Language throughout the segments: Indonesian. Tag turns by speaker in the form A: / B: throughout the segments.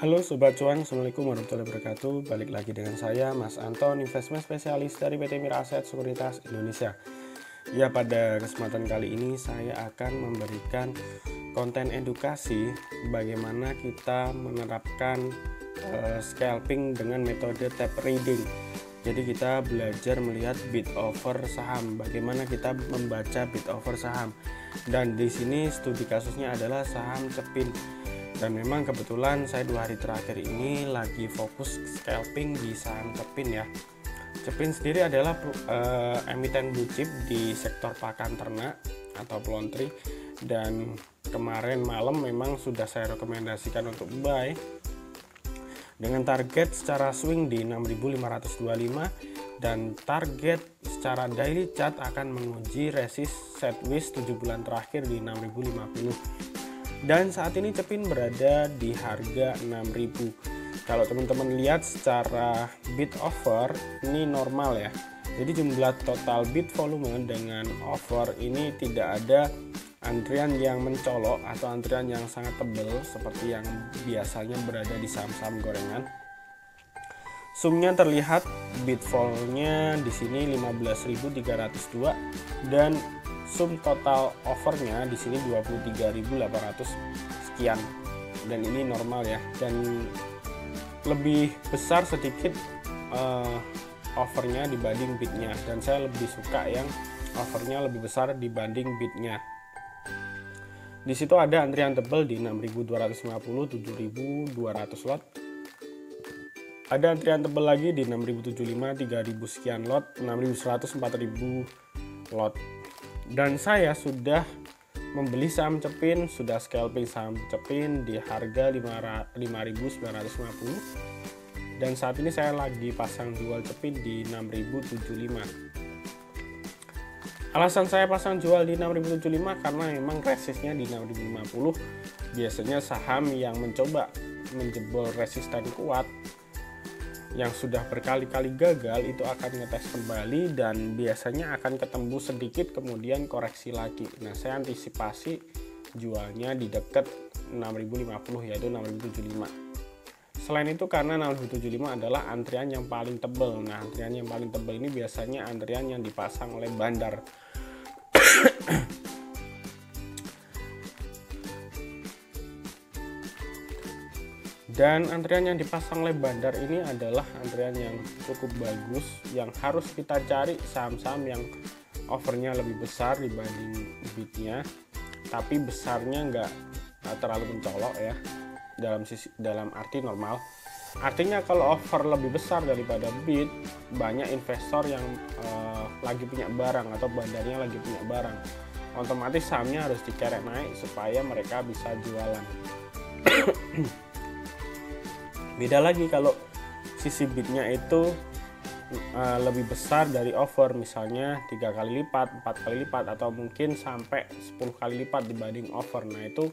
A: Halo Sobat Cuan, Assalamualaikum warahmatullahi wabarakatuh. Balik lagi dengan saya, Mas Anton, investment spesialis dari PT Mira Aset Sekuritas Indonesia. Ya, pada kesempatan kali ini saya akan memberikan konten edukasi bagaimana kita menerapkan scalping dengan metode tape reading. Jadi kita belajar melihat bid offer saham, bagaimana kita membaca bid offer saham. Dan di sini studi kasusnya adalah saham Cepin. Dan memang kebetulan saya 2 hari terakhir ini lagi fokus scalping di saham Cepin ya. Cepin sendiri adalah emiten blue chip di sektor pakan ternak atau poultry, dan kemarin malam memang sudah saya rekomendasikan untuk buy dengan target secara swing di 6.525 dan target secara daily chart akan menguji resist sideways 7 bulan terakhir di 6.050. Dan saat ini Cepin berada di harga 6.000. Kalau teman-teman lihat secara bid offer ini normal ya. Jadi jumlah total bid volume dengan offer ini tidak ada antrian yang mencolok atau antrian yang sangat tebal seperti yang biasanya berada di saham-saham gorengan. Sumnya terlihat bid vol-nya di sini 15.302 dan sum total offernya di sini 23.800 sekian, dan ini normal ya. Dan lebih besar sedikit offernya dibanding bidnya, dan saya lebih suka yang offernya lebih besar dibanding bidnya. Di situ ada antrian tebal di 6.250, 7.200 lot. Ada antrian tebal lagi di 6.075, 3.000 sekian lot, 6.100, 4.000 lot. Dan saya sudah membeli saham Cepin, sudah scalping saham Cepin di harga 5.950, dan saat ini saya lagi pasang jual Cepin di 6.075. Alasan saya pasang jual di 6.075 karena memang resistnya di 6.050. Biasanya saham yang mencoba menjebol resisten kuat yang sudah berkali-kali gagal itu akan ngetes kembali dan biasanya akan ketemu sedikit kemudian koreksi lagi. Nah, saya antisipasi jualnya di dekat 6.050 yaitu 6.075. Selain itu karena 6.075 adalah antrian yang paling tebal. Nah, antrian yang paling tebal ini biasanya antrian yang dipasang oleh bandar. Dan antrian yang dipasang oleh bandar ini adalah antrian yang cukup bagus, yang harus kita cari saham-saham yang offernya lebih besar dibanding bidnya, tapi besarnya nggak terlalu mencolok ya, dalam arti normal. Artinya kalau offer lebih besar daripada bid, banyak investor yang lagi punya barang atau bandarnya lagi punya barang, otomatis sahamnya harus dikerek naik supaya mereka bisa jualan. Beda lagi kalau sisi bidnya itu lebih besar dari offer, misalnya 3 kali lipat, 4 kali lipat, atau mungkin sampai 10 kali lipat dibanding offer. Nah, itu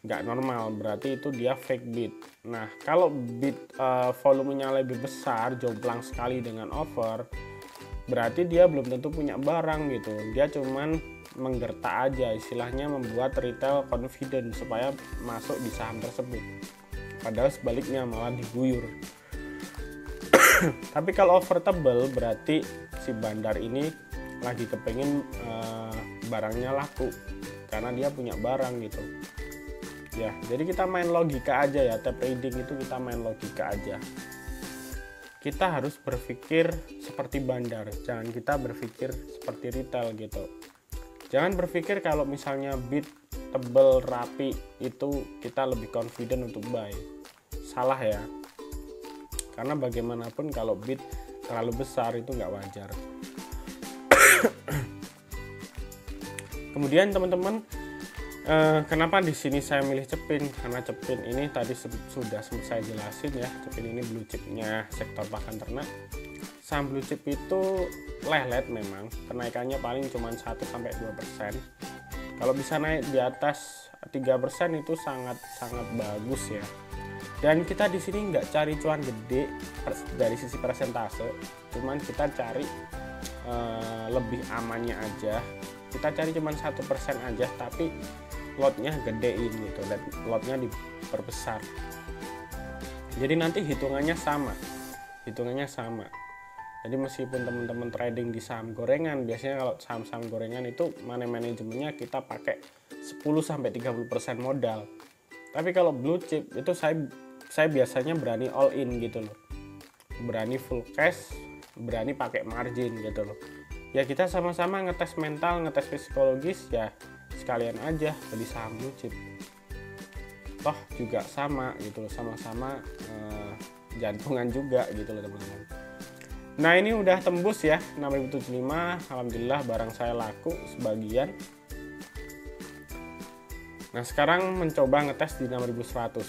A: nggak normal, berarti itu dia fake bid. Nah, kalau bid volumenya lebih besar, jomplang sekali dengan offer, berarti dia belum tentu punya barang gitu. Dia cuman menggertak aja, istilahnya membuat retail confident supaya masuk di saham tersebut. Padahal sebaliknya malah diguyur. Tapi kalau offer tebal berarti si bandar ini lagi kepengen barangnya laku karena dia punya barang gitu. Ya, jadi kita main logika aja ya, tape reading itu kita main logika aja. Kita harus berpikir seperti bandar, jangan kita berpikir seperti retail gitu. Jangan berpikir kalau misalnya bid tebel rapi itu kita lebih confident untuk buy. Salah ya, karena bagaimanapun kalau bid terlalu besar itu nggak wajar. Kemudian teman-teman, kenapa di sini saya milih Cepin? Karena Cepin ini tadi sudah saya jelasin ya, Cepin ini blue chipnya sektor pakan ternak. Saham blue chip itu lelet memang, kenaikannya paling cuma 1-2%. Kalau bisa naik di atas 3% itu sangat bagus ya. Dan kita di sini nggak cari cuan gede dari sisi persentase, cuman kita cari lebih amannya aja. Kita cari cuman 1% aja, tapi lotnya gedein gitu, lotnya diperbesar. Jadi nanti hitungannya sama. Jadi meskipun teman-teman trading di saham gorengan, biasanya kalau saham-saham gorengan itu money manajemennya kita pakai 10-30% modal. Tapi kalau blue chip itu saya biasanya berani all in gitu loh. Berani full cash, berani pakai margin gitu loh. Ya kita sama-sama ngetes mental, ngetes psikologis, ya sekalian aja beli saham blue chip. Toh juga sama gitu loh, sama-sama jantungan juga gitu loh teman-teman. Nah ini udah tembus ya 6075, alhamdulillah barang saya laku sebagian. Nah sekarang mencoba ngetes di 6100.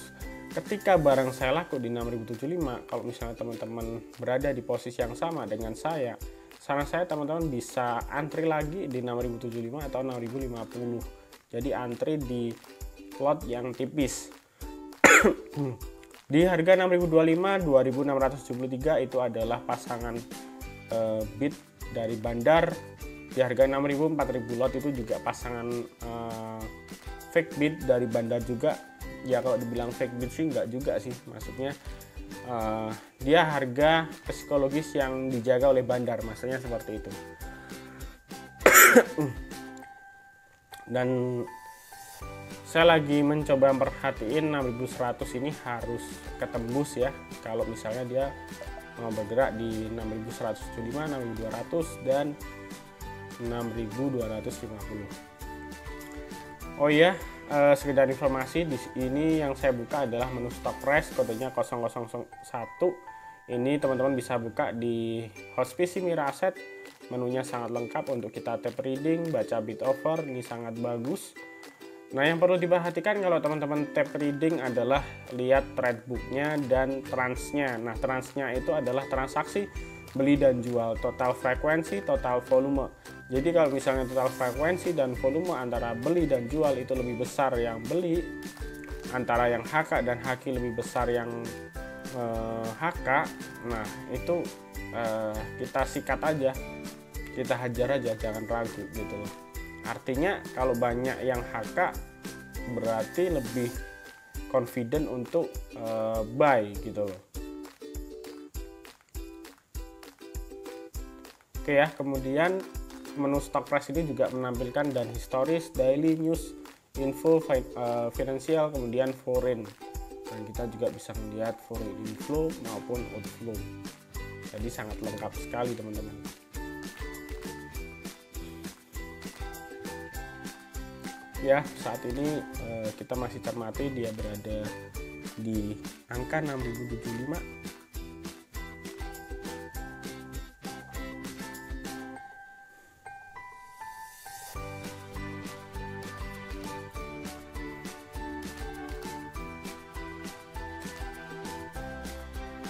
A: Ketika barang saya laku di 6075, kalau misalnya teman-teman berada di posisi yang sama dengan saya, saran saya teman-teman bisa antri lagi di 6075 atau 6050. Jadi antri di lot yang tipis. Di harga 6025, 2673 itu adalah pasangan bid dari bandar. Di harga 6000, 4000 lot itu juga pasangan fake bid dari bandar juga. Ya kalau dibilang fake bid sih enggak juga sih, maksudnya dia harga psikologis yang dijaga oleh bandar, maksudnya seperti itu. Dan saya lagi mencoba memperhatiin 6100 ini harus ketembus ya. Kalau misalnya dia mau bergerak di 6175, 6200 dan 6250. Oh iya, sekedar informasi, di ini yang saya buka adalah menu stock price, kodenya 0001. Ini teman-teman bisa buka di Hospice Miraset. Menunya sangat lengkap untuk kita tape reading, baca bid offer, ini sangat bagus. Nah yang perlu diperhatikan kalau teman-teman tape reading adalah lihat trade booknya dan transnya. Nah transnya itu adalah transaksi beli dan jual, total frekuensi, total volume. Jadi kalau misalnya total frekuensi dan volume antara beli dan jual itu lebih besar yang beli, antara yang HK dan HQ lebih besar yang HK, nah itu kita sikat aja, kita hajar aja, jangan ragu gitu loh. Artinya kalau banyak yang HK berarti lebih confident untuk buy gitu loh. Oke ya, kemudian menu stock price ini juga menampilkan dan historis, daily news, info, financial, kemudian foreign. Dan kita juga bisa melihat foreign inflow maupun outflow. Jadi sangat lengkap sekali teman-teman. Ya saat ini kita masih cermati dia berada di angka 6075.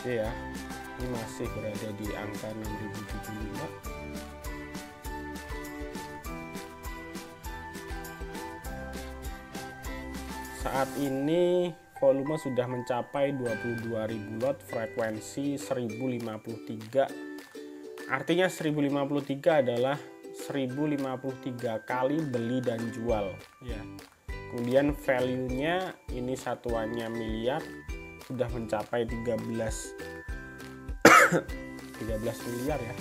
A: Ya ini masih berada di angka 6075. Saat ini volume sudah mencapai 22.000 lot, frekuensi 1053. Artinya 1053 adalah 1053 kali beli dan jual ya. Kemudian value-nya ini satuannya miliar, sudah mencapai 13 miliar ya.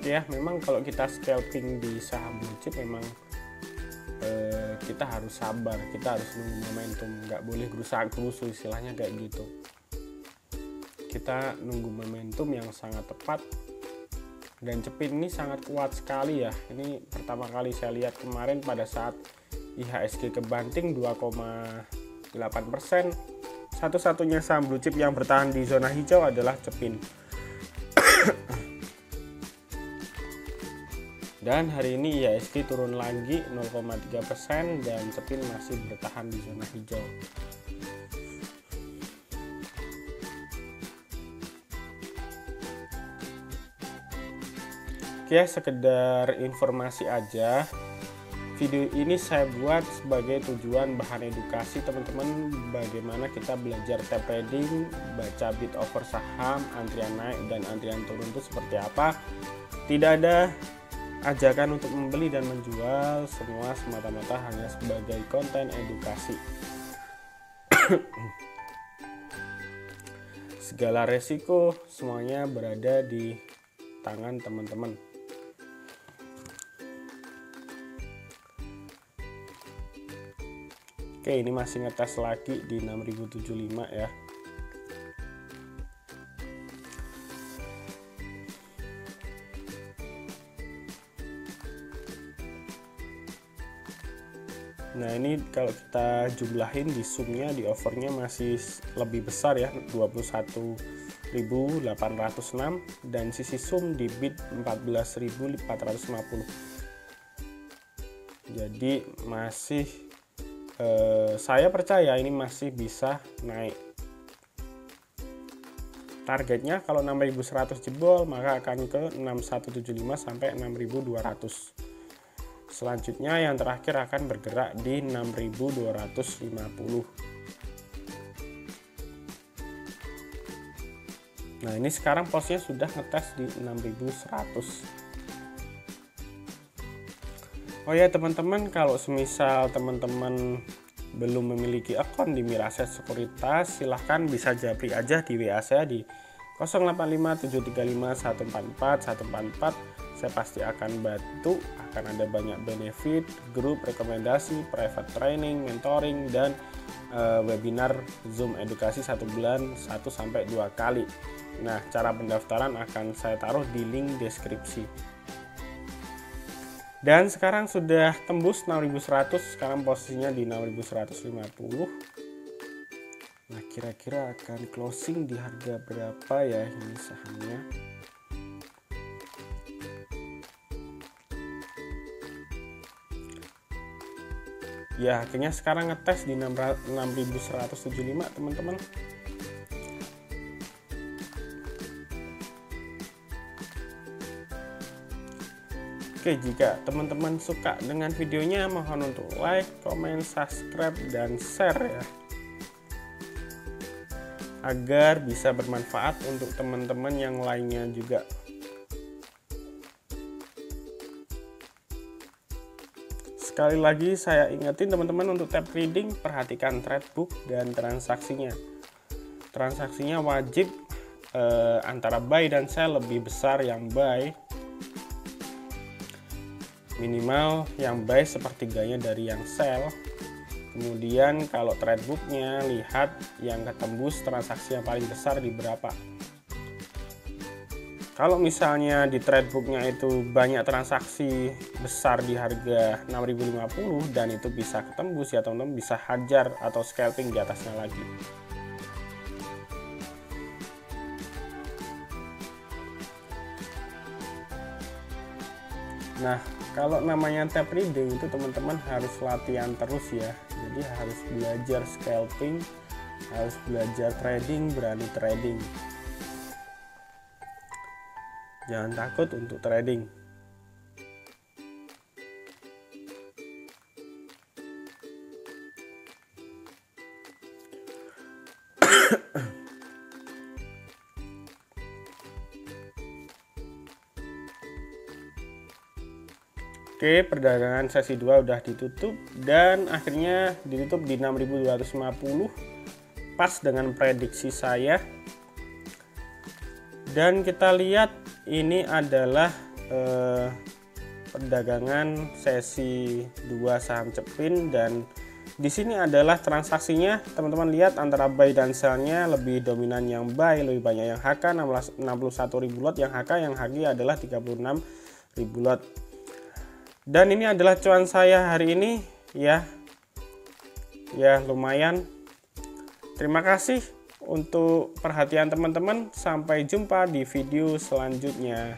A: Ya memang kalau kita scalping di saham blue chip memang kita harus sabar, kita harus nunggu momentum, nggak boleh gerusa-gerusu istilahnya kayak gitu. Kita nunggu momentum yang sangat tepat, dan cepin ini sangat kuat sekali ya. Ini pertama kali saya lihat kemarin pada saat IHSG kebanting 2,8%. Satu-satunya saham blue chip yang bertahan di zona hijau adalah Cepin. Dan hari ini IHSG turun lagi 0,3% dan Cepin masih bertahan di zona hijau. Oke, sekedar informasi aja. video ini saya buat sebagai tujuan bahan edukasi teman-teman, bagaimana kita belajar tape trading, baca bid offer saham, antrian naik dan antrian turun itu seperti apa. Tidak ada ajakan untuk membeli dan menjual, semua semata-mata hanya sebagai konten edukasi. Segala resiko semuanya berada di tangan teman-teman. Oke, ini masih ngetes lagi di 6075 ya. Nah, ini kalau kita jumlahin di sumnya, di overnya masih lebih besar ya, 21.806, dan sisi sum di bid 14.450. Jadi masih saya percaya ini masih bisa naik. Targetnya kalau 6.100 jebol maka akan ke 6175 sampai 6.200. Selanjutnya yang terakhir akan bergerak di 6.250. Nah, ini sekarang posnya sudah ngetes di 6.100. Oh ya teman-teman, kalau semisal teman-teman belum memiliki akun di Miraset Sekuritas, silahkan bisa japri aja di WA saya di 085735144144. Saya pasti akan bantu, akan ada banyak benefit, grup, rekomendasi, private training, mentoring, dan webinar Zoom edukasi 1 bulan 1-2 kali. Nah, cara pendaftaran akan saya taruh di link deskripsi. Dan sekarang sudah tembus 6.100, sekarang posisinya di 6.150. Nah, kira-kira akan closing di harga berapa ya ini sahamnya? Ya, akhirnya sekarang ngetes di 6.175 teman-teman. Oke, jika teman-teman suka dengan videonya, mohon untuk like, comment, subscribe, dan share ya, agar bisa bermanfaat untuk teman-teman yang lainnya juga. Sekali lagi saya ingetin teman-teman, untuk tape trading perhatikan trade book dan transaksinya. Transaksinya wajib antara buy dan sell, lebih besar yang buy. Minimal yang buy sepertiganya dari yang sell. Kemudian kalau trade booknya, lihat yang ketembus transaksi yang paling besar di berapa. Kalau misalnya di trade booknya itu banyak transaksi besar di harga 6.050 dan itu bisa ketembus, ya teman-teman bisa hajar atau scalping di atasnya lagi. Nah, kalau namanya tape trading itu teman-teman harus latihan terus ya. Jadi harus belajar scalping, harus belajar trading, berani trading. Jangan takut untuk trading. Oke, perdagangan sesi 2 udah ditutup dan akhirnya ditutup di 6.250, pas dengan prediksi saya. Dan kita lihat ini adalah perdagangan sesi 2 saham Cepin, dan di sini adalah transaksinya. Teman-teman lihat antara buy dan sell-nya lebih dominan yang buy, lebih banyak yang HK 61.000 lot, yang HG adalah 36.000 lot. Dan ini adalah cuan saya hari ini ya. Ya, lumayan. Terima kasih untuk perhatian teman-teman. Sampai jumpa di video selanjutnya.